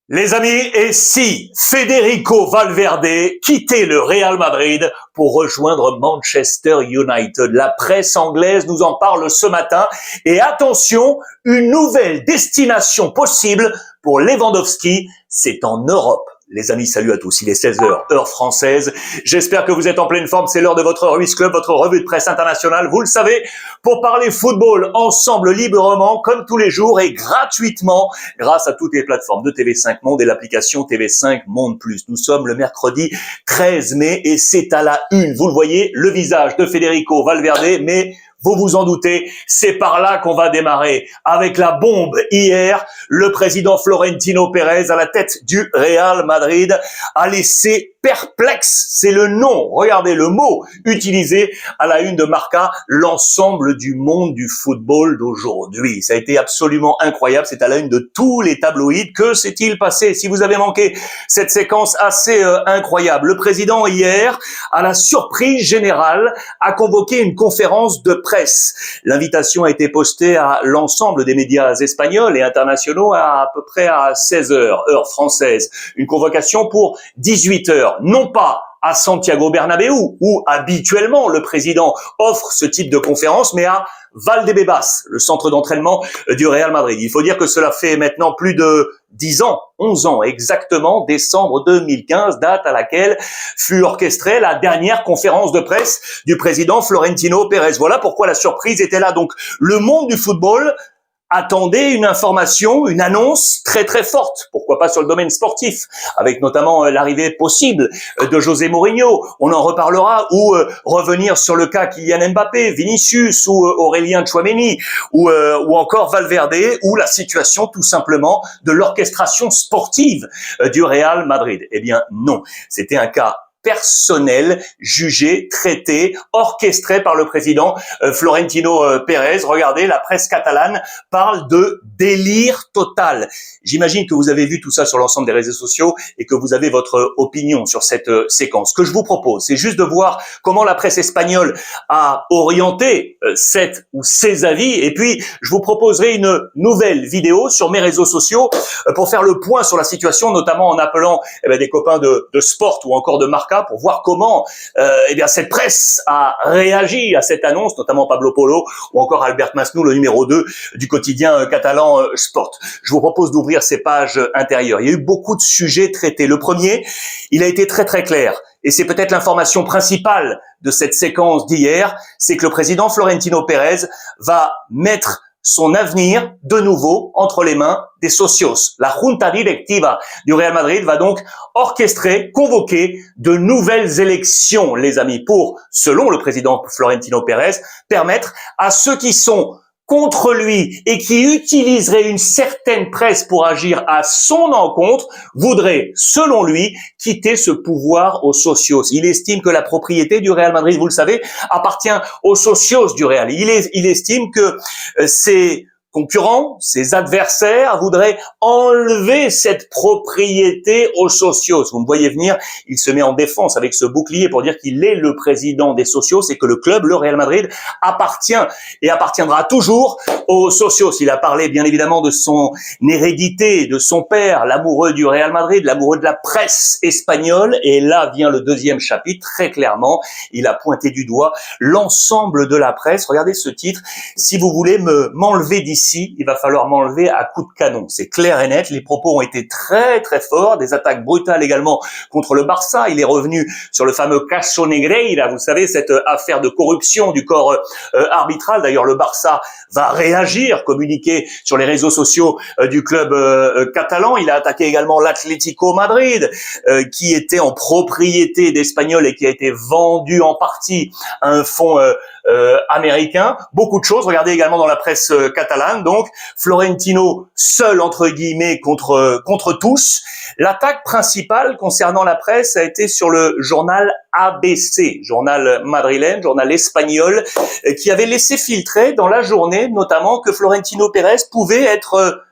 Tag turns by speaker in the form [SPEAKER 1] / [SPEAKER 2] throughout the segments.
[SPEAKER 1] Les amis, et si Federico Valverde quittait le Real Madrid pour rejoindre Manchester United? La presse anglaise nous en parle ce matin. Et attention, une nouvelle destination possible pour Lewandowski, c'est en Europe. Les amis, salut à tous, il est 16h, heure française. J'espère que vous êtes en pleine forme, c'est l'heure de votre Ruiz Club, votre revue de presse internationale, vous le savez, pour parler football ensemble librement, comme tous les jours et gratuitement, grâce à toutes les plateformes de TV5 Monde et l'application TV5 Monde Plus. Nous sommes le mercredi 13 mai et c'est à la une. Vous le voyez, le visage de Federico Valverde, mais vous vous en doutez, c'est par là qu'on va démarrer. Avec la bombe hier, le président Florentino Pérez à la tête du Real Madrid a laissé perplexe, c'est le nom, regardez le mot utilisé à la une de Marca, l'ensemble du monde du football d'aujourd'hui. Ça a été absolument incroyable, c'est à la une de tous les tabloïds. Que s'est-il passé? Si vous avez manqué cette séquence assez incroyable, le président hier, à la surprise générale, a convoqué une conférence de presse. L'invitation a été postée à l'ensemble des médias espagnols et internationaux à peu près à 16h, heure française. Une convocation pour 18h. Non pas à Santiago Bernabéu, où habituellement le président offre ce type de conférence, mais à Valdebebas, le centre d'entraînement du Real Madrid. Il faut dire que cela fait maintenant plus de 10 ans, 11 ans exactement, décembre 2015, date à laquelle fut orchestrée la dernière conférence de presse du président Florentino Pérez. Voilà pourquoi la surprise était là. Donc le monde du football attendez une information, une annonce très très forte, pourquoi pas sur le domaine sportif, avec notamment l'arrivée possible de José Mourinho, on en reparlera, ou revenir sur le cas Kylian Mbappé, Vinicius ou Aurélien Tchouaméni, ou encore Valverde, ou la situation tout simplement de l'orchestration sportive du Real Madrid. Eh bien non, c'était un cas personnel, jugé, traité, orchestré par le président Florentino Pérez. Regardez, la presse catalane parle de délire total. J'imagine que vous avez vu tout ça sur l'ensemble des réseaux sociaux et que vous avez votre opinion sur cette séquence. Ce que je vous propose, c'est juste de voir comment la presse espagnole a orienté cette ou ses avis, et puis je vous proposerai une nouvelle vidéo sur mes réseaux sociaux pour faire le point sur la situation, notamment en appelant des copains de Sport ou encore de Marca pour voir comment cette presse a réagi à cette annonce, notamment Pablo Polo ou encore Albert Masnou, le numéro 2 du quotidien catalan Sport. Je vous propose d'ouvrir ces pages intérieures. Il y a eu beaucoup de sujets traités. Le premier, il a été très très clair, et c'est peut-être l'information principale de cette séquence d'hier, c'est que le président Florentino Pérez va mettre son avenir, de nouveau, entre les mains des socios. La Junta Directiva du Real Madrid va donc orchestrer, convoquer de nouvelles élections, les amis, pour, selon le président Florentino Pérez, permettre à ceux qui sont contre lui et qui utiliserait une certaine presse pour agir à son encontre, voudrait, selon lui, quitter ce pouvoir aux socios. Il estime que la propriété du Real Madrid, vous le savez, appartient aux socios du Real. Il estime que ses concurrents, ses adversaires voudraient enlever cette propriété aux socios. Vous me voyez venir, il se met en défense avec ce bouclier pour dire qu'il est le président des socios et que le club, le Real Madrid, appartient et appartiendra toujours aux socios. Il a parlé bien évidemment de son hérédité, de son père, l'amoureux du Real Madrid, l'amoureux de la presse espagnole, et là vient le deuxième chapitre, très clairement, il a pointé du doigt l'ensemble de la presse. Regardez ce titre, si vous voulez m'enlever d'ici, il va falloir m'enlever à coups de canon. C'est clair et net, les propos ont été très très forts, des attaques brutales également contre le Barça. Il est revenu sur le fameux Caso Negreira, vous savez, cette affaire de corruption du corps arbitral. D'ailleurs, le Barça va réagir, communiquer sur les réseaux sociaux du club catalan. Il a attaqué également l'Atlético Madrid, qui était en propriété d'Espagnols et qui a été vendu en partie à un fonds américain. Beaucoup de choses. Regardez également dans la presse catalane. Donc, Florentino seul, entre guillemets, contre tous. L'attaque principale concernant la presse a été sur le journal ABC, journal madrilène, journal espagnol, qui avait laissé filtrer dans la journée, notamment, que Florentino Pérez pouvait être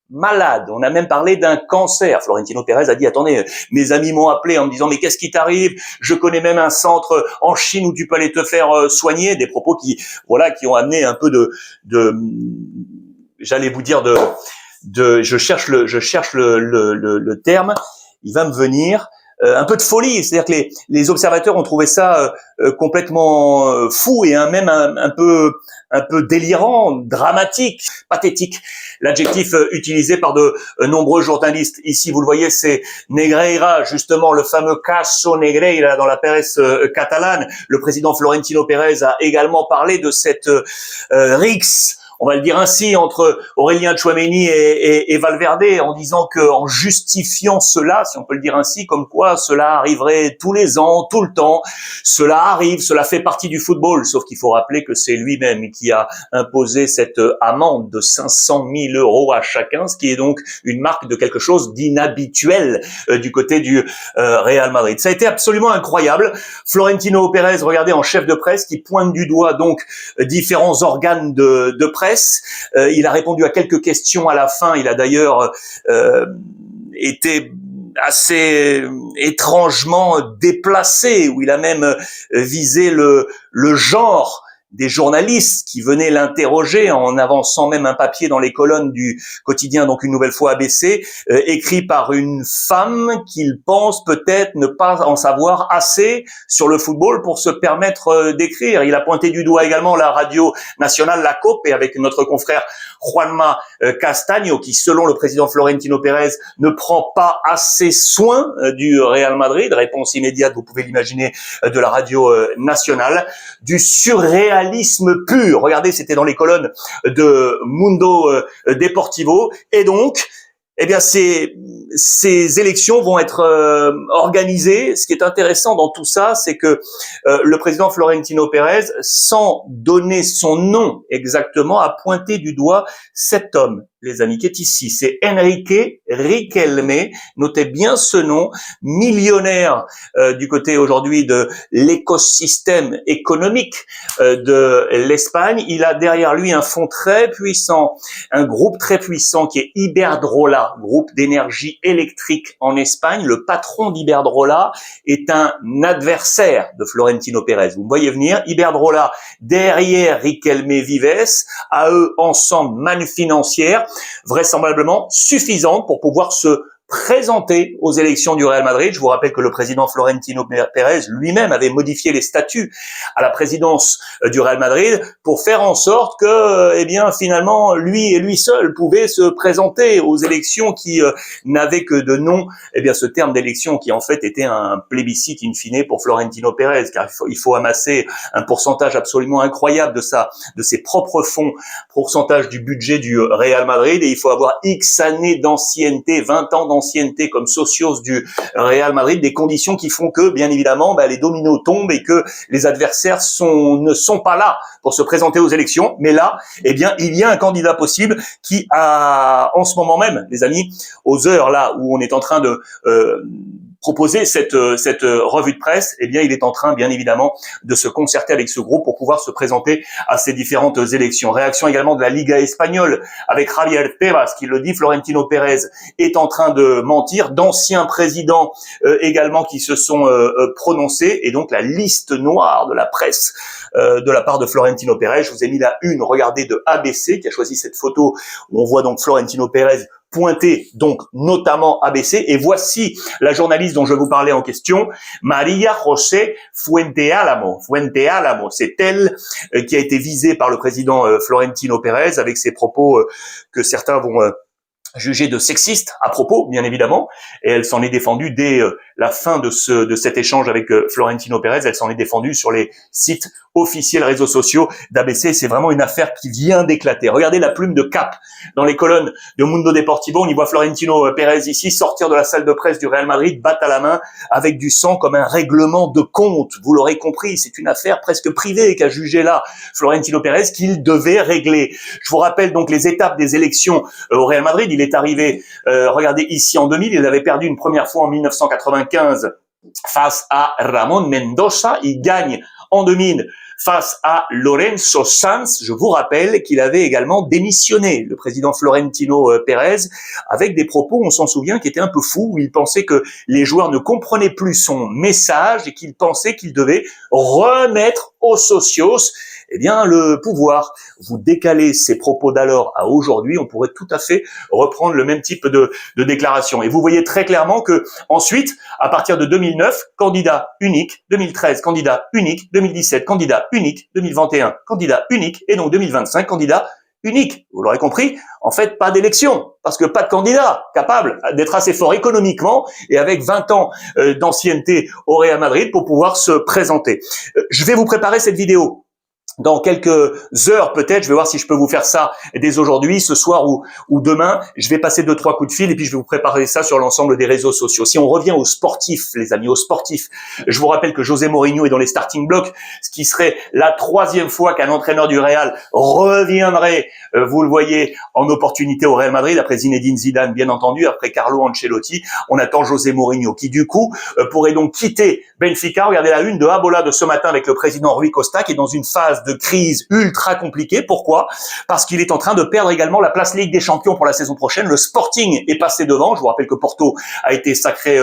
[SPEAKER 1] malade. On a même parlé d'un cancer. Florentino Pérez a dit, attendez, mes amis m'ont appelé en me disant, mais qu'est-ce qui t'arrive? Je connais même un centre en Chine où tu peux aller te faire soigner. Des propos qui ont amené un peu j'allais vous dire je cherche le terme, il va me venir un peu de folie, c'est-à-dire que les observateurs ont trouvé ça complètement fou et même un peu délirant, dramatique, pathétique. L'adjectif utilisé par de nombreux journalistes ici, vous le voyez, c'est Negreira, justement le fameux caso Negreira dans la presse catalane. Le président Florentino Pérez a également parlé de cette rixe, on va le dire ainsi, entre Aurélien Tchouaméni et Valverde, en disant en justifiant cela, si on peut le dire ainsi, comme quoi cela arriverait tous les ans, tout le temps, cela arrive, cela fait partie du football, sauf qu'il faut rappeler que c'est lui-même qui a imposé cette amende de 500 000 € à chacun, ce qui est donc une marque de quelque chose d'inhabituel du côté du Real Madrid. Ça a été absolument incroyable. Florentino Pérez, regardez, en chef de presse, qui pointe du doigt donc différents organes de presse. Il a répondu à quelques questions à la fin. Il a d'ailleurs été assez étrangement déplacé, où il a même visé le genre des journalistes qui venaient l'interroger en avançant même un papier dans les colonnes du quotidien, donc une nouvelle fois ABC, écrit par une femme qu'il pense peut-être ne pas en savoir assez sur le football pour se permettre d'écrire. Il a pointé du doigt également la radio nationale, la COPE, et avec notre confrère Juanma Castaño, qui, selon le président Florentino Pérez, ne prend pas assez soin du Real Madrid. Réponse immédiate, vous pouvez l'imaginer, de la radio nationale. Du surréalisme pur. Regardez, c'était dans les colonnes de Mundo Deportivo. Et donc, eh bien, ces élections vont être organisées. Ce qui est intéressant dans tout ça, c'est que le président Florentino Pérez, sans donner son nom exactement, a pointé du doigt cet homme, les amis, qui est ici. C'est Enrique Riquelme. Notez bien ce nom, millionnaire du côté aujourd'hui de l'écosystème économique de l'Espagne. Il a derrière lui un fonds très puissant, un groupe très puissant qui est Iberdrola, groupe d'énergie électrique en Espagne. Le patron d'Iberdrola est un adversaire de Florentino Pérez. Vous me voyez venir, Iberdrola derrière Riquelme Vives, à eux ensemble manne financière, vraisemblablement suffisante pour pouvoir se présenter aux élections du Real Madrid. Je vous rappelle que le président Florentino Pérez lui-même avait modifié les statuts à la présidence du Real Madrid pour faire en sorte que, eh bien, finalement, lui et lui seul pouvaient se présenter aux élections qui n'avaient que de nom, eh bien, ce terme d'élection qui en fait était un plébiscite in fine pour Florentino Pérez, car il faut amasser un pourcentage absolument incroyable de ses propres fonds, pourcentage du budget du Real Madrid, et il faut avoir X années d'ancienneté, 20 ans d'ancienneté comme socios du Real Madrid, des conditions qui font que, bien évidemment, les dominos tombent et que les adversaires ne sont pas là pour se présenter aux élections. Mais là, eh bien, il y a un candidat possible qui a, en ce moment même, les amis, aux heures là où on est en train de proposer cette revue de presse, eh bien, il est en train, bien évidemment, de se concerter avec ce groupe pour pouvoir se présenter à ces différentes élections. Réaction également de la Liga espagnole avec Javier Tebas qui le dit, Florentino Pérez est en train de mentir, d'anciens présidents également qui se sont prononcés, et donc la liste noire de la presse de la part de Florentino Pérez. Je vous ai mis la une, regardez, de ABC qui a choisi cette photo où on voit donc Florentino Pérez pointé, donc notamment ABC, et voici la journaliste dont je vous parlais en question, María José Fuentealamo. Fuentealamo, c'est elle qui a été visée par le président Florentino Pérez avec ses propos que certains vont jugée de sexiste à propos, bien évidemment, et elle s'en est défendue dès la fin de cet échange avec Florentino Pérez. Elle s'en est défendue sur les sites officiels réseaux sociaux d'ABC. C'est vraiment une affaire qui vient d'éclater. Regardez la plume de cap dans les colonnes de Mundo Deportivo. On y voit Florentino Pérez ici sortir de la salle de presse du Real Madrid, batte à la main, avec du sang comme un règlement de compte. Vous l'aurez compris, c'est une affaire presque privée qu'a jugé là Florentino Pérez, qu'il devait régler. Je vous rappelle donc les étapes des élections au Real Madrid. Il est arrivé, regardez ici en 2000, il avait perdu une première fois en 1995 face à Ramón Mendoza. Il gagne en 2000 face à Lorenzo Sanz. Je vous rappelle qu'il avait également démissionné, le président Florentino Pérez, avec des propos, on s'en souvient, qui étaient un peu fous, où il pensait que les joueurs ne comprenaient plus son message et qu'il pensait qu'il devait remettre aux socios le pouvoir. Vous décalez ces propos d'alors à aujourd'hui, on pourrait tout à fait reprendre le même type de déclaration. Et vous voyez très clairement que ensuite, à partir de 2009, candidat unique, 2013, candidat unique, 2017, candidat unique, 2021, candidat unique, et donc 2025, candidat unique. Vous l'aurez compris, en fait, pas d'élection, parce que pas de candidat capable d'être assez fort économiquement et avec 20 ans d'ancienneté au Real Madrid pour pouvoir se présenter. Je vais vous préparer cette vidéo. Dans quelques heures peut-être, je vais voir si je peux vous faire ça dès aujourd'hui, ce soir ou demain. Je vais passer 2-3 coups de fil et puis je vais vous préparer ça sur l'ensemble des réseaux sociaux. Si on revient aux sportifs, les amis, aux sportifs, je vous rappelle que José Mourinho est dans les starting blocks, ce qui serait la 3e fois qu'un entraîneur du Real reviendrait, vous le voyez, en opportunité au Real Madrid, après Zinedine Zidane, bien entendu, après Carlo Ancelotti. On attend José Mourinho, qui du coup pourrait donc quitter Benfica. Regardez la une de Abola de ce matin avec le président Rui Costa, qui est dans une phase de crise ultra compliquée. Pourquoi? Parce qu'il est en train de perdre également la place Ligue des Champions pour la saison prochaine. Le Sporting est passé devant. Je vous rappelle que Porto a été sacré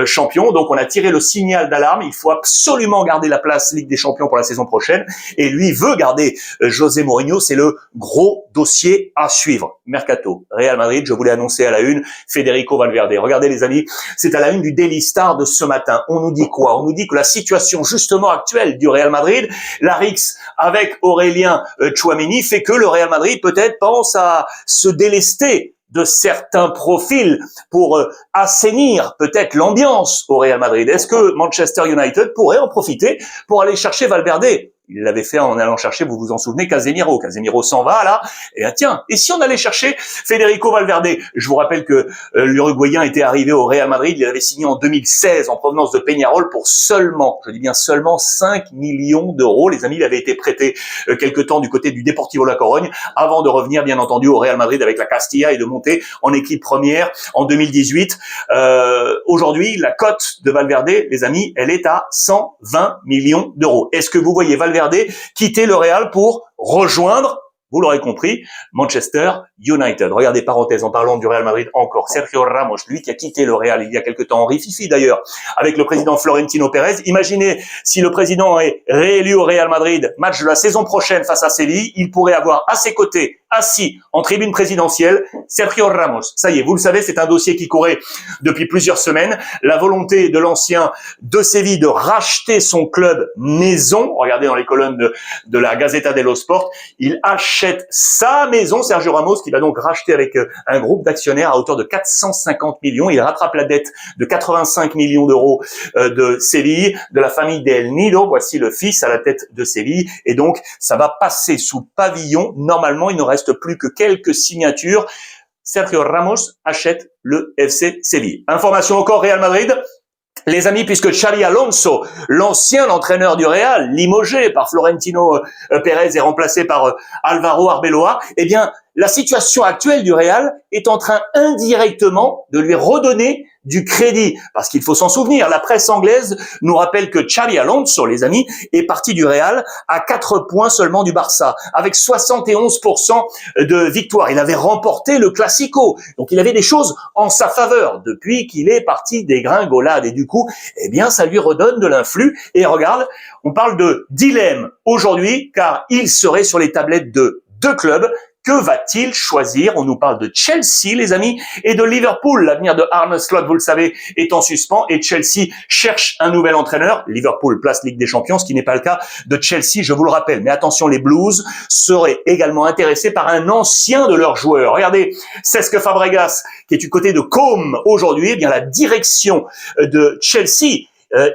[SPEAKER 1] champion. Donc on a tiré le signal d'alarme. Il faut absolument garder la place Ligue des Champions pour la saison prochaine. Et lui veut garder José Mourinho. C'est le gros dossier à suivre. Mercato, Real Madrid, je vous l'ai annoncé à la une, Federico Valverde. Regardez les amis, c'est à la une du Daily Star de ce matin. On nous dit quoi? On nous dit que la situation justement actuelle du Real Madrid, la rixe avec Aurélien Tchouaméni, fait que le Real Madrid peut-être pense à se délester de certains profils pour assainir peut-être l'ambiance au Real Madrid. Est-ce que Manchester United pourrait en profiter pour aller chercher Valverde? Il l'avait fait en allant chercher, vous vous en souvenez, Casemiro. Casemiro s'en va là. Et tiens, et si on allait chercher Federico Valverde? Je vous rappelle que l'Uruguayen était arrivé au Real Madrid, il avait signé en 2016 en provenance de Peñarol pour seulement, je dis bien seulement 5 millions d'euros. Les amis, il avait été prêté quelque temps du côté du Deportivo La Corogne avant de revenir bien entendu au Real Madrid avec la Castilla et de monter en équipe première en 2018. Aujourd'hui, la cote de Valverde, les amis, elle est à 120 millions d'euros. Est-ce que vous voyez Valverde quitter le Real pour rejoindre, vous l'aurez compris, Manchester United? Regardez, parenthèse, en parlant du Real Madrid encore, Sergio Ramos, lui qui a quitté le Real il y a quelque temps, en rififi d'ailleurs, avec le président Florentino Pérez. Imaginez si le président est réélu au Real Madrid, match de la saison prochaine face à Séville, il pourrait avoir à ses côtés, assis en tribune présidentielle, Sergio Ramos. Ça y est, vous le savez, c'est un dossier qui courait depuis plusieurs semaines. La volonté de l'ancien de Séville de racheter son club maison. Regardez dans les colonnes de la Gazzetta dello Sport. Il achète sa maison, Sergio Ramos, qui va donc racheter avec un groupe d'actionnaires à hauteur de 450 millions. Il rattrape la dette de 85 millions d'euros de Séville, de la famille del Nido. Voici le fils à la tête de Séville. Et donc, ça va passer sous pavillon. Normalement, il ne reste plus que quelques signatures. Sergio Ramos achète le FC Séville. Information encore Real Madrid. Les amis, puisque Xabi Alonso, l'ancien entraîneur du Real, limogé par Florentino Pérez et remplacé par Alvaro Arbeloa, eh bien, la situation actuelle du Real est en train indirectement de lui redonner du crédit. Parce qu'il faut s'en souvenir, la presse anglaise nous rappelle que Xabi Alonso, les amis, est parti du Real à 4 points seulement du Barça, avec 71% de victoire. Il avait remporté le Classico. Donc il avait des choses en sa faveur depuis qu'il est parti des gringolades. Et du coup, eh bien, ça lui redonne de l'influx. Et regarde, on parle de dilemme aujourd'hui, car il serait sur les tablettes de 2 clubs. Que va-t-il choisir? On nous parle de Chelsea, les amis, et de Liverpool. L'avenir de Arne Slot, vous le savez, est en suspens et Chelsea cherche un nouvel entraîneur. Liverpool place Ligue des Champions, ce qui n'est pas le cas de Chelsea, je vous le rappelle. Mais attention, les Blues seraient également intéressés par un ancien de leurs joueurs. Regardez, Cesc Fabregas, qui est du côté de Côme aujourd'hui, eh bien la direction de Chelsea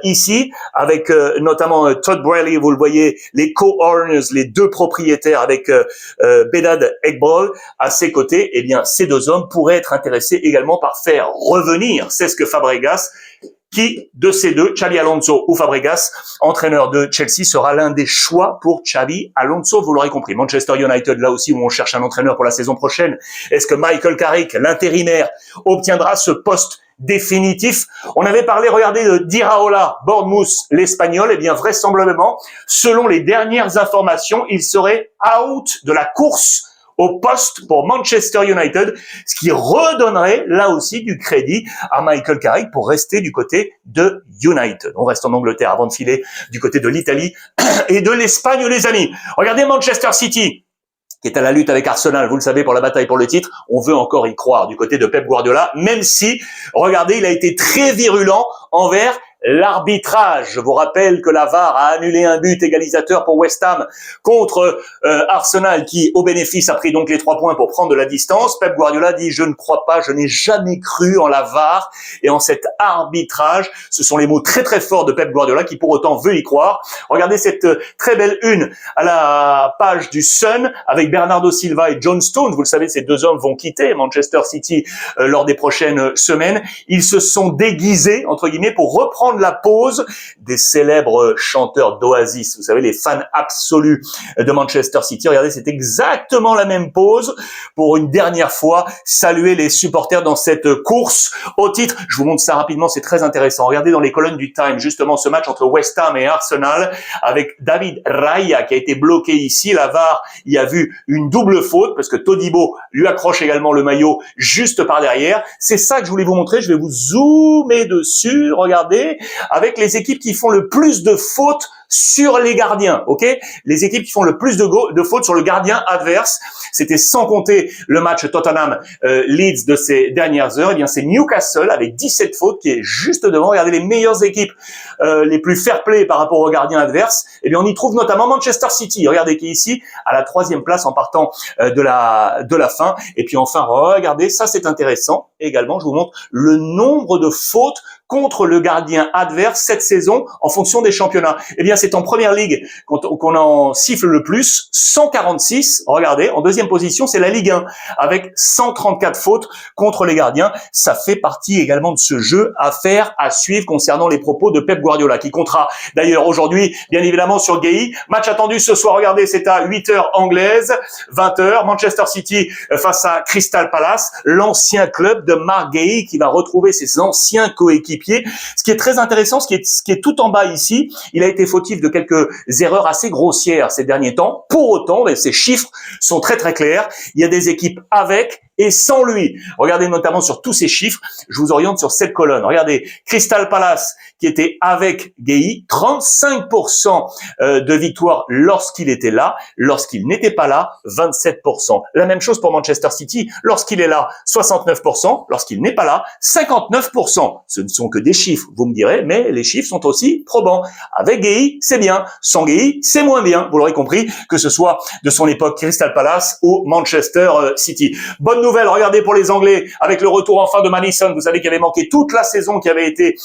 [SPEAKER 1] ici, avec notamment Todd Boehly, vous le voyez, les co-owners, les 2 propriétaires avec Bedad Ekbol à ses côtés, eh bien, ces 2 hommes pourraient être intéressés également par faire revenir Cesc Fabregas. Qui de ces 2, Xabi Alonso ou Fabregas, entraîneur de Chelsea, sera l'un des choix pour Xabi Alonso? Vous l'aurez compris. Manchester United, là aussi où on cherche un entraîneur pour la saison prochaine. Est-ce que Michael Carrick, l'intérimaire, obtiendra ce poste définitif. On avait parlé, regardez, de d'Iraola, Bournemouth, l'Espagnol. Eh bien, vraisemblablement, selon les dernières informations, il serait out de la course au poste pour Manchester United, ce qui redonnerait là aussi du crédit à Michael Carrick pour rester du côté de United. On reste en Angleterre avant de filer du côté de l'Italie et de l'Espagne, les amis. Regardez Manchester City, qui est à la lutte avec Arsenal, vous le savez, pour la bataille pour le titre. On veut encore y croire du côté de Pep Guardiola, même si, regardez, il a été très virulent envers l'arbitrage. Je vous rappelle que la VAR a annulé un but égalisateur pour West Ham contre Arsenal, qui, au bénéfice, a pris donc les 3 points pour prendre de la distance. Pep Guardiola dit « Je ne crois pas, je n'ai jamais cru en la VAR et en cet arbitrage ». Ce sont les mots très très forts de Pep Guardiola, qui pour autant veut y croire. Regardez cette très belle une à la page du Sun avec Bernardo Silva et John Stones. Vous le savez, ces 2 hommes vont quitter Manchester City lors des prochaines semaines. Ils se sont déguisés, entre guillemets, pour reprendre la pose des célèbres chanteurs d'Oasis. Vous savez, les fans absolus de Manchester City. Regardez, c'est exactement la même pose pour une dernière fois saluer les supporters dans cette course au titre. Je vous montre ça rapidement, c'est très intéressant. Regardez dans les colonnes du Time, justement, ce match entre West Ham et Arsenal avec David Raya qui a été bloqué ici. La VAR y a vu une double faute parce que Todibo lui accroche également le maillot juste par derrière. C'est ça que je voulais vous montrer. Je vais vous zoomer dessus. Regardez, avec les équipes qui font le plus de fautes sur les gardiens, ok? Les équipes qui font le plus de fautes sur le gardien adverse, c'était sans compter le match Tottenham-Leeds de ces dernières heures. Eh bien, c'est Newcastle avec 17 fautes qui est juste devant. Regardez les meilleures équipes, les plus fair-play par rapport aux gardiens adverses. Eh bien, on y trouve notamment Manchester City. Regardez qui est ici à la 3e place en partant de la fin. Et puis enfin, regardez, ça c'est intéressant. Également, je vous montre le nombre de fautes contre le gardien adverse cette saison en fonction des championnats. Eh bien, c'est en première ligue qu'on en siffle le plus, 146. Regardez, en 2e position, c'est la Ligue 1 avec 134 fautes contre les gardiens. Ça fait partie également de ce jeu à faire, à suivre concernant les propos de Pep Guardiola, qui comptera d'ailleurs aujourd'hui, bien évidemment, sur Guéhi. Match attendu ce soir, regardez, c'est à 8h anglaise, 20h, Manchester City face à Crystal Palace, l'ancien club de Marc Guéhi qui va retrouver ses anciens coéquipiers. Ce qui est très intéressant, ce qui est tout en bas ici, il a été fautif de quelques erreurs assez grossières ces derniers temps. Pour autant, ces chiffres sont très très clairs. Il y a des équipes avec et sans lui. Regardez notamment sur tous ces chiffres, je vous oriente sur cette colonne. Regardez, Crystal Palace qui était avec Guéhi, 35% de victoire lorsqu'il était là, lorsqu'il n'était pas là, 27%. La même chose pour Manchester City, lorsqu'il est là, 69%, lorsqu'il n'est pas là, 59%. Ce ne sont que des chiffres, vous me direz, mais les chiffres sont aussi probants. Avec Guéhi, c'est bien, sans Guéhi, c'est moins bien. Vous l'aurez compris, que ce soit de son époque Crystal Palace ou Manchester City. Bonne nouvelle, regardez pour les Anglais, avec le retour enfin de Maddison, vous savez qu'il avait manqué toute la saison, qui avait été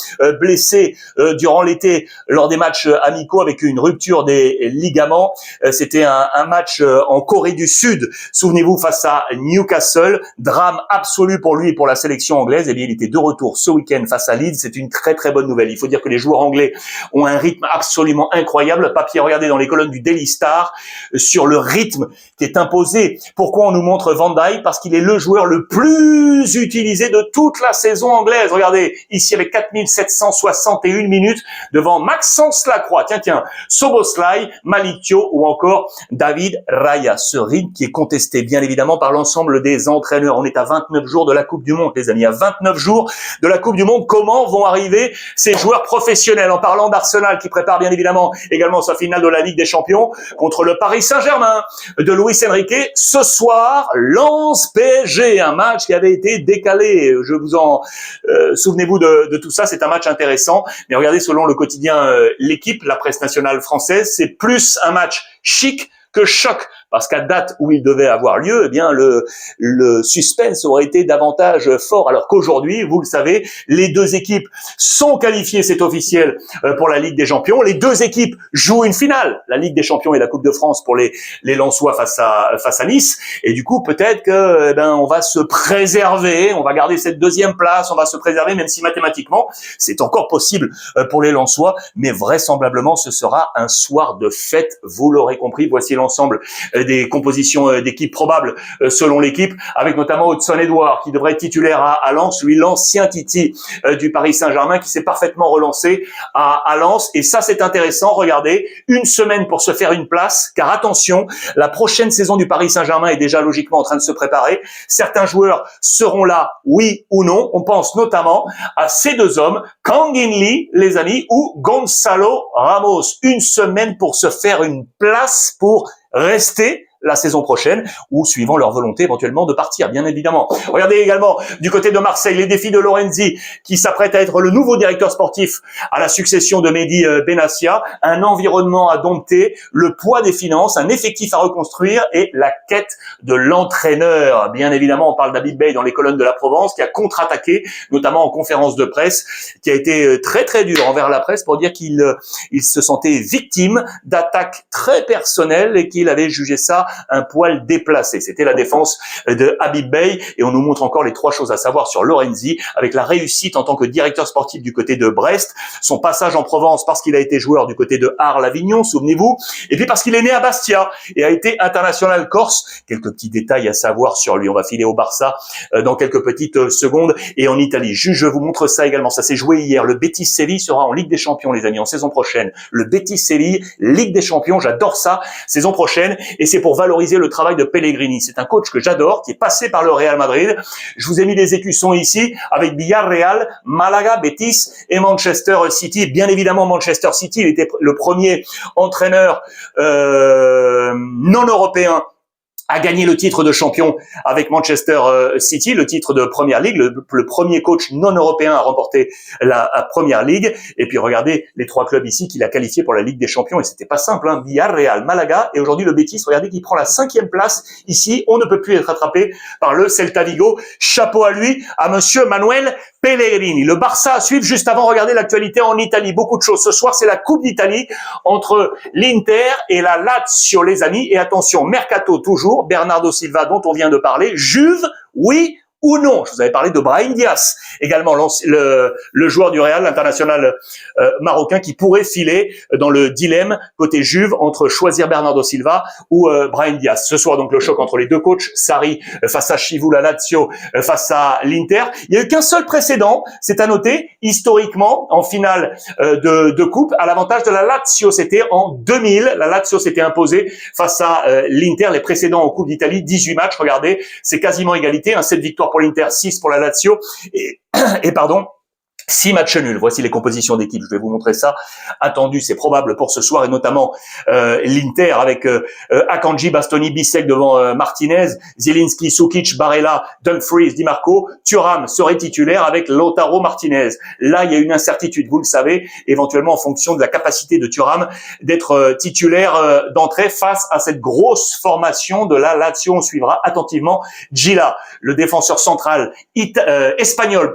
[SPEAKER 1] blessé durant l'été lors des matchs amicaux avec une rupture des ligaments. C'était un match en Corée du Sud, souvenez-vous, face à Newcastle, drame absolu pour lui et pour la sélection anglaise. Eh bien, il était de retour ce week-end face à Leeds, c'est une très très bonne nouvelle. Il faut dire que les joueurs anglais ont un rythme absolument incroyable. Papier, regardez dans les colonnes du Daily Star sur le rythme qui est imposé. Pourquoi on nous montre Van Dijk? Parce qu'il est le joueur le plus utilisé de toute la saison anglaise. Regardez, ici avec 4761 minutes devant Maxence Lacroix, tiens, Szoboszlai, Malick Thiaw ou encore David Raya. Ce rythme qui est contesté bien évidemment par l'ensemble des entraîneurs. On est à 29 jours de la Coupe du Monde, les amis, à 29 jours de la Coupe du Monde. Comment vont arriver ces joueurs professionnels? En parlant d'Arsenal qui prépare bien évidemment également sa finale de la Ligue des Champions contre le Paris Saint-Germain de Luis Enrique. Ce soir, Lens PSG, un match qui avait été décalé. Je vous en souvenez-vous de tout ça, c'est un match intéressant. Mais regardez, selon le quotidien L'Équipe, la presse nationale française, c'est plus un match chic que choc, parce qu'à date où il devait avoir lieu, eh bien le suspense aurait été davantage fort, alors qu'aujourd'hui, vous le savez, les deux équipes sont qualifiées, c'est officiel, pour la Ligue des Champions. Les deux équipes jouent une finale, la Ligue des Champions et la Coupe de France pour les Lensois face à Nice, et du coup peut-être que on va se préserver, on va garder cette deuxième place, on va se préserver, même si mathématiquement c'est encore possible pour les Lensois, mais vraisemblablement ce sera un soir de fête, vous l'aurez compris. Voici l'ensemble des compositions d'équipe probables selon l'équipe, avec notamment Hudson Edouard qui devrait être titulaire à Lens, lui l'ancien Titi du Paris Saint-Germain qui s'est parfaitement relancé à Lens. Et ça c'est intéressant, regardez, une semaine pour se faire une place, car attention, la prochaine saison du Paris Saint-Germain est déjà logiquement en train de se préparer. Certains joueurs seront là, oui ou non. On pense notamment à ces deux hommes, Kang In Lee, les amis, ou Gonzalo Ramos. Une semaine pour se faire une place, pour rester la saison prochaine, ou suivant leur volonté éventuellement de partir, bien évidemment. Regardez également du côté de Marseille les défis de Lorenzi, qui s'apprête à être le nouveau directeur sportif à la succession de Mehdi Benassia. Un environnement à dompter, le poids des finances, un effectif à reconstruire et la quête de l'entraîneur. Bien évidemment, on parle d'Habib Beye dans les colonnes de la Provence, qui a contre-attaqué, notamment en conférence de presse, qui a été très très dur envers la presse pour dire qu'il se sentait victime d'attaques très personnelles et qu'il avait jugé ça un poil déplacé. C'était la défense de Habib Beye, et on nous montre encore les trois choses à savoir sur Lorenzi, avec la réussite en tant que directeur sportif du côté de Brest, son passage en Provence parce qu'il a été joueur du côté de Arles-Avignon, souvenez-vous, et puis parce qu'il est né à Bastia et a été international corse. Quelques petits détails à savoir sur lui. On va filer au Barça dans quelques petites secondes, et en Italie. Je vous montre ça également. Ça s'est joué hier. Le Betis Séville sera en Ligue des Champions, les amis, en saison prochaine. Le Betis Séville, Ligue des Champions, j'adore ça, saison prochaine, et c'est pour valoriser le travail de Pellegrini. C'est un coach que j'adore, qui est passé par le Real Madrid. Je vous ai mis des écussons ici, avec Villarreal, Malaga, Betis et Manchester City. Bien évidemment, Manchester City, il était le premier entraîneur non européen a gagné le titre de champion avec Manchester City, le titre de Première Ligue, le premier coach non européen à remporter la Première Ligue. Et puis regardez les trois clubs ici qu'il a qualifiés pour la Ligue des Champions, et c'était pas simple, hein. Villarreal, Malaga et aujourd'hui le Betis. Regardez qu'il prend la 5e place ici. On ne peut plus être rattrapé par le Celta Vigo. Chapeau à lui, à monsieur Manuel Pellegrini. Le Barça à suivre juste avant. Regardez l'actualité en Italie. Beaucoup de choses. Ce soir, c'est la Coupe d'Italie entre l'Inter et la Lazio, les amis. Et attention, mercato toujours. Bernardo Silva, dont on vient de parler. Juve, oui ou non? Je vous avais parlé de Brahim Diaz, également le joueur du Real, l'international marocain, qui pourrait filer dans le dilemme côté Juve entre choisir Bernardo Silva ou Brahim Diaz. Ce soir, donc, le choc entre les deux coachs, Sarri face à Chivou, la Lazio face à l'Inter. Il n'y a eu qu'un seul précédent, c'est à noter, historiquement, en finale de coupe, à l'avantage de la Lazio. C'était en 2000, la Lazio s'était imposée face à l'Inter. Les précédents en Coupe d'Italie, 18 matchs, regardez, c'est quasiment égalité, 7 victoires pour l'Inter, 6 pour la Lazio, et pardon, 6 matchs nuls. Voici les compositions d'équipe. Je vais vous montrer ça. Attendu, c'est probable pour ce soir, et notamment l'Inter avec Akanji, Bastoni, Bissek devant Martinez, Zielinski, Sukic, Barella, Dumfries, Di Marco. Thuram serait titulaire avec Lautaro Martinez. Là, il y a une incertitude, vous le savez, éventuellement en fonction de la capacité de Thuram d'être titulaire d'entrée face à cette grosse formation de la Lazio. On suivra attentivement Gila, le défenseur central espagnol,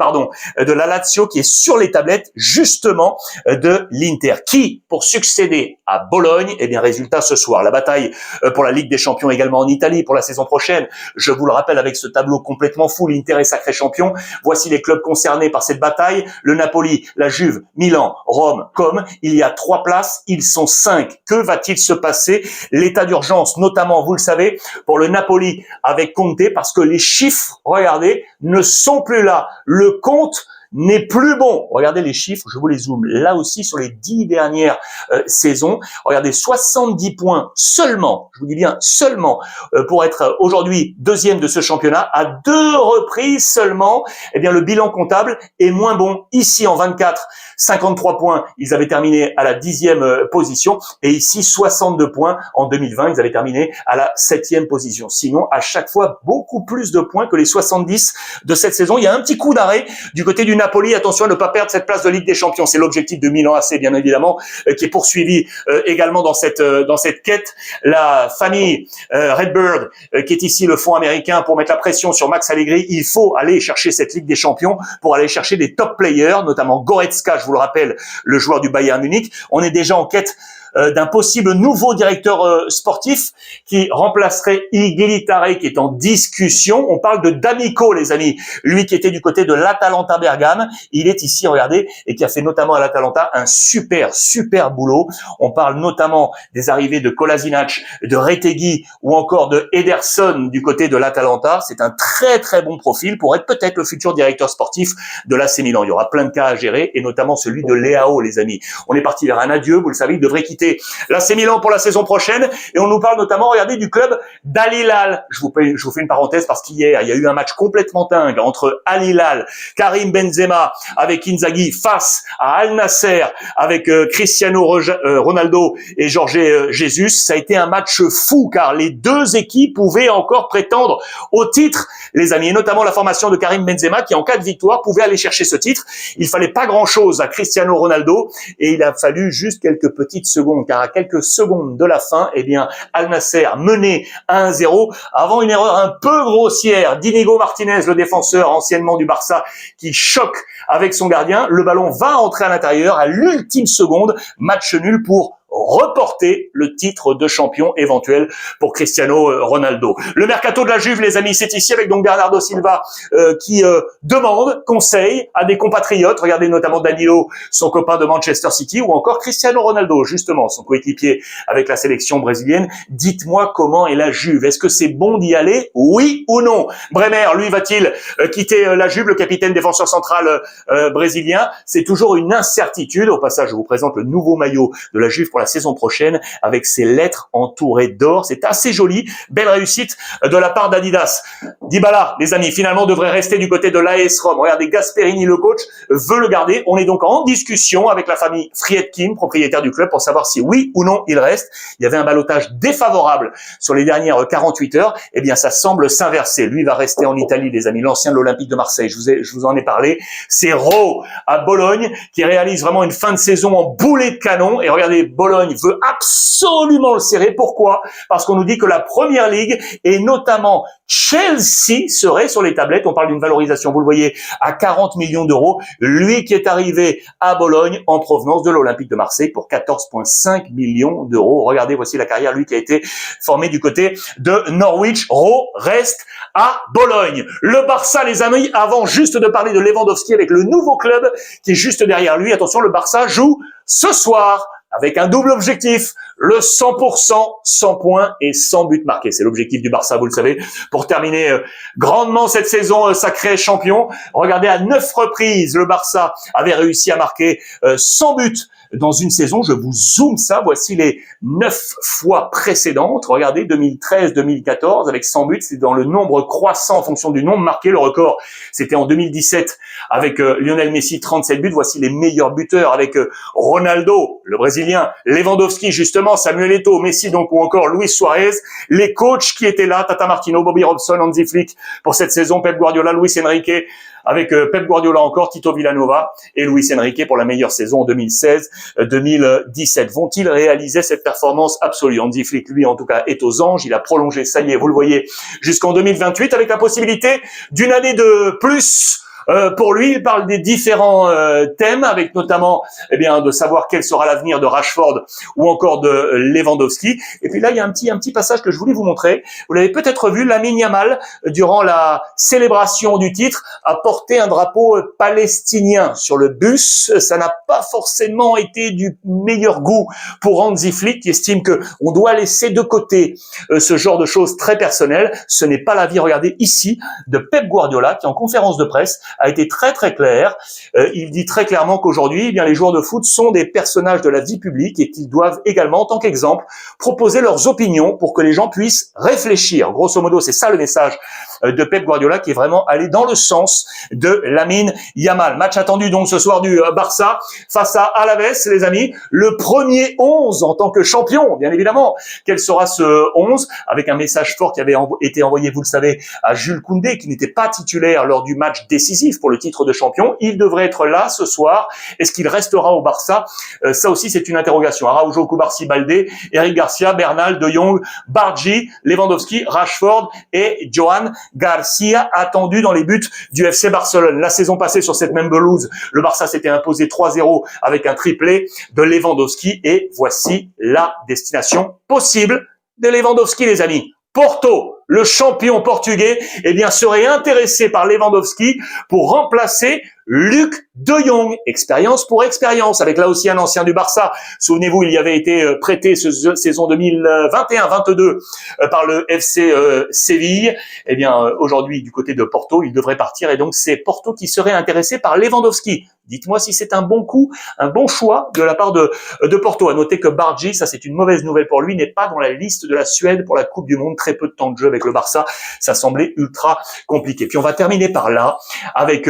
[SPEAKER 1] de la Lazio, qui est sur les tablettes justement de l'Inter, qui pour succéder à Bologne, eh bien résultat ce soir, la bataille pour la Ligue des Champions également en Italie pour la saison prochaine. Je vous le rappelle avec ce tableau complètement fou, l'Inter est sacré champion. Voici les clubs concernés par cette bataille: le Napoli, la Juve, Milan, Rome, comme il y a 3 places, ils sont 5. Que va-t-il se passer? L'état d'urgence, notamment, vous le savez, pour le Napoli avec Conte, parce que les chiffres, regardez, ne sont plus là. Le compte n'est plus bon. Regardez les chiffres, je vous les zoome là aussi sur les 10 dernières saisons. Regardez, 70 points seulement, je vous dis bien seulement, pour être aujourd'hui deuxième de ce championnat. À 2 reprises seulement, eh bien le bilan comptable est moins bon. Ici en 24, 53 points, ils avaient terminé à la 10e position, et ici 62 points en 2020, ils avaient terminé à la 7e position. Sinon, à chaque fois, beaucoup plus de points que les 70 de cette saison. Il y a un petit coup d'arrêt du côté du Napoli. Attention à ne pas perdre cette place de Ligue des Champions. C'est l'objectif de Milan AC, bien évidemment, qui est poursuivi également dans cette quête. La famille Redbird, qui est ici le fonds américain, pour mettre la pression sur Max Allegri. Il faut aller chercher cette Ligue des Champions pour aller chercher des top players, notamment Goretzka, je vous le rappelle, le joueur du Bayern Munich. On est déjà en quête d'un possible nouveau directeur sportif qui remplacerait Iglitare, qui est en discussion. On parle de D'Amico, les amis. Lui qui était du côté de l'Atalanta Bergame, il est ici, regardez, et qui a fait notamment à l'Atalanta un super boulot. On parle notamment des arrivées de Kolasinac, de Retegui ou encore de Ederson du côté de l'Atalanta. C'est un très bon profil pour être peut-être le futur directeur sportif de l'AC Milan. Il y aura plein de cas à gérer et notamment celui de Leao, les amis. On est parti vers un adieu, vous le savez, il devrait quitter l'AC Milan pour la saison prochaine et on nous parle notamment, regardez, du club d'Al Hilal. Je vous fais une parenthèse parce qu'hier, il y a eu un match complètement dingue entre Al Hilal, Karim Benzema avec Inzaghi face à Al Nasser avec Cristiano Ronaldo et Jorge Jesus. Ça a été un match fou car les deux équipes pouvaient encore prétendre au titre, les amis, et notamment la formation de Karim Benzema qui en cas de victoire pouvait aller chercher ce titre. Il fallait pas grand-chose à Cristiano Ronaldo et il a fallu juste quelques petites secondes car à quelques secondes de la fin, eh bien Al Nasser menait 1-0 avant une erreur un peu grossière d'Inigo Martinez, le défenseur anciennement du Barça, qui choque avec son gardien. Le ballon va entrer à l'intérieur à l'ultime seconde. Match nul pour reporter le titre de champion éventuel pour Cristiano Ronaldo. Le mercato de la Juve, les amis, c'est ici avec donc Bernardo Silva qui demande conseil à des compatriotes. Regardez notamment Danilo, son copain de Manchester City, ou encore Cristiano Ronaldo, justement, son coéquipier avec la sélection brésilienne. Dites-moi comment est la Juve. Est-ce que c'est bon d'y aller, oui ou non? Bremer, lui, va-t-il quitter la Juve, le capitaine défenseur central brésilien? C'est toujours une incertitude. Au passage, je vous présente le nouveau maillot de la Juve pour la saison prochaine avec ses lettres entourées d'or. C'est assez joli. Belle réussite de la part d'Adidas. Dybala, les amis, finalement devrait rester du côté de l'AS Rome. Regardez, Gasperini, le coach, veut le garder. On est donc en discussion avec la famille Friedkin, propriétaire du club, pour savoir si oui ou non il reste. Il y avait un ballottage défavorable sur les dernières 48 heures. Eh bien, ça semble s'inverser. Lui va rester en Italie, les amis. L'ancien de l'Olympique de Marseille. Je vous en ai parlé. C'est Rho à Bologne qui réalise vraiment une fin de saison en boulet de canon. Et regardez, Bologne veut absolument le serrer. Pourquoi? Parce qu'on nous dit que la Première Ligue et notamment Chelsea serait sur les tablettes. On parle d'une valorisation, vous le voyez, à 40 millions d'euros. Lui qui est arrivé à Bologne en provenance de l'Olympique de Marseille pour 14,5 millions d'euros. Regardez, voici la carrière, lui qui a été formé du côté de Norwich. Rho reste à Bologne. Le Barça, les amis, avant juste de parler de Lewandowski avec le nouveau club qui est juste derrière lui. Attention, le Barça joue ce soir avec un double objectif, le 100%, 100 points et 100 buts marqués. C'est l'objectif du Barça, vous le savez, pour terminer grandement cette saison sacrée champion. Regardez, à 9 reprises, le Barça avait réussi à marquer 100 buts dans une saison. Je vous zoome ça, voici les 9 fois précédentes. Regardez, 2013-2014 avec 100 buts, c'est dans le nombre croissant en fonction du nombre marqué. Le record, c'était en 2017 avec Lionel Messi, 37 buts. Voici les meilleurs buteurs avec Ronaldo, le Brésilien, Lewandowski justement, Samuel Eto'o, Messi donc, ou encore Luis Suarez. Les coachs qui étaient là, Tata Martino, Bobby Robson, Hansi Flick pour cette saison, Pep Guardiola, Luis Enrique, avec Pep Guardiola encore, Tito Villanova et Luis Enrique pour la meilleure saison en 2016-2017. Vont-ils réaliser cette performance absolue? Hansi Flick, lui, en tout cas, est aux anges. Il a prolongé, ça y est, vous le voyez, jusqu'en 2028 avec la possibilité d'une année de plus. Pour lui, il parle des différents thèmes, avec notamment, eh bien, de savoir quel sera l'avenir de Rashford ou encore de Lewandowski. Et puis là, il y a un petit passage que je voulais vous montrer. Vous l'avez peut-être vu, Lamine Yamal, durant la célébration du titre, a porté un drapeau palestinien sur le bus. Ça n'a pas forcément été du meilleur goût pour Hansi Flick, qui estime que on doit laisser de côté ce genre de choses très personnelles. Ce n'est pas l'avis, regardez ici, de Pep Guardiola, qui en conférence de presse a été très clair. Il dit très clairement qu'aujourd'hui, eh bien, les joueurs de foot sont des personnages de la vie publique et qu'ils doivent également, en tant qu'exemple, proposer leurs opinions pour que les gens puissent réfléchir. Grosso modo, c'est ça le message de Pep Guardiola, qui est vraiment allé dans le sens de Lamine Yamal. Match attendu donc ce soir du Barça face à Alaves, les amis. Le premier 11 en tant que champion, bien évidemment. Quel sera ce 11? Avec un message fort qui avait été envoyé, vous le savez, à Jules Koundé, qui n'était pas titulaire lors du match décisif pour le titre de champion. Il devrait être là ce soir. Est-ce qu'il restera au Barça? Ça aussi, c'est une interrogation. Araujo, Koubarsi, Baldé, Eric Garcia, Bernal, De Jong, Bargi, Lewandowski, Rashford et Johan Garcia attendu dans les buts du FC Barcelone. La saison passée, sur cette même pelouse, le Barça s'était imposé 3-0 avec un triplé de Lewandowski. Et voici la destination possible de Lewandowski, les amis. Porto, le champion portugais, eh bien, serait intéressé par Lewandowski pour remplacer Luc de Jong. Expérience pour expérience, avec là aussi un ancien du Barça. Souvenez-vous, il y avait été prêté saison 2021-22 par le FC Séville. Eh bien, aujourd'hui, du côté de Porto, il devrait partir et donc c'est Porto qui serait intéressé par Lewandowski. Dites-moi si c'est un bon coup, un bon choix de la part de Porto. À noter que Bargi, ça c'est une mauvaise nouvelle pour lui, n'est pas dans la liste de la Suède pour la Coupe du Monde. Très peu de temps de jeu avec le Barça, ça semblait ultra compliqué. Puis on va terminer par là avec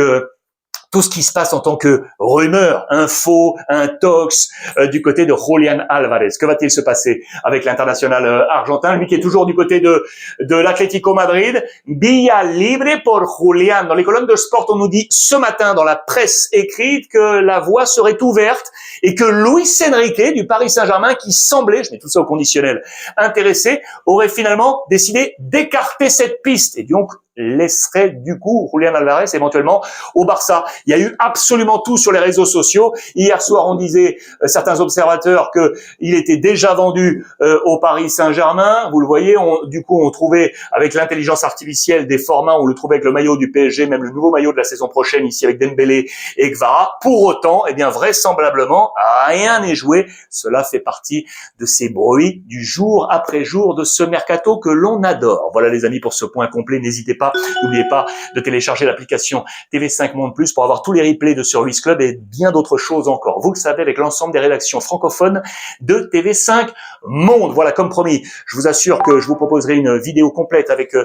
[SPEAKER 1] tout ce qui se passe en tant que rumeur, info, intox du côté de Julián Álvarez. Que va-t-il se passer avec l'international argentin, lui qui est toujours du côté de l'Atlético Madrid? Vía libre pour Julián. Dans les colonnes de Sport, on nous dit ce matin dans la presse écrite que la voie serait ouverte et que Luis Enrique du Paris Saint-Germain, qui semblait, je mets tout ça au conditionnel, intéressé, aurait finalement décidé d'écarter cette piste et donc laisserait du coup Julián Álvarez éventuellement au Barça. Il y a eu absolument tout sur les réseaux sociaux. Hier soir, on disait, certains observateurs, que il était déjà vendu au Paris Saint-Germain. Vous le voyez, du coup, on trouvait avec l'intelligence artificielle des formats, on le trouvait avec le maillot du PSG, même le nouveau maillot de la saison prochaine ici avec Dembélé et Kvara. Pour autant, eh bien, vraisemblablement, rien n'est joué. Cela fait partie de ces bruits du jour après jour de ce mercato que l'on adore. Voilà les amis pour ce point complet. N'hésitez pas, n'oubliez pas de télécharger l'application TV5 Monde Plus pour avoir tous les replays de Service Club et bien d'autres choses encore. Vous le savez, avec l'ensemble des rédactions francophones de TV5 Monde. Voilà, comme promis, je vous assure que je vous proposerai une vidéo complète avec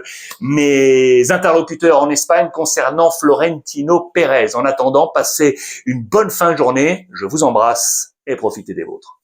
[SPEAKER 1] mes interlocuteurs en Espagne concernant Florentino Pérez. En attendant, passez une bonne fin de journée. Je vous embrasse et profitez des vôtres.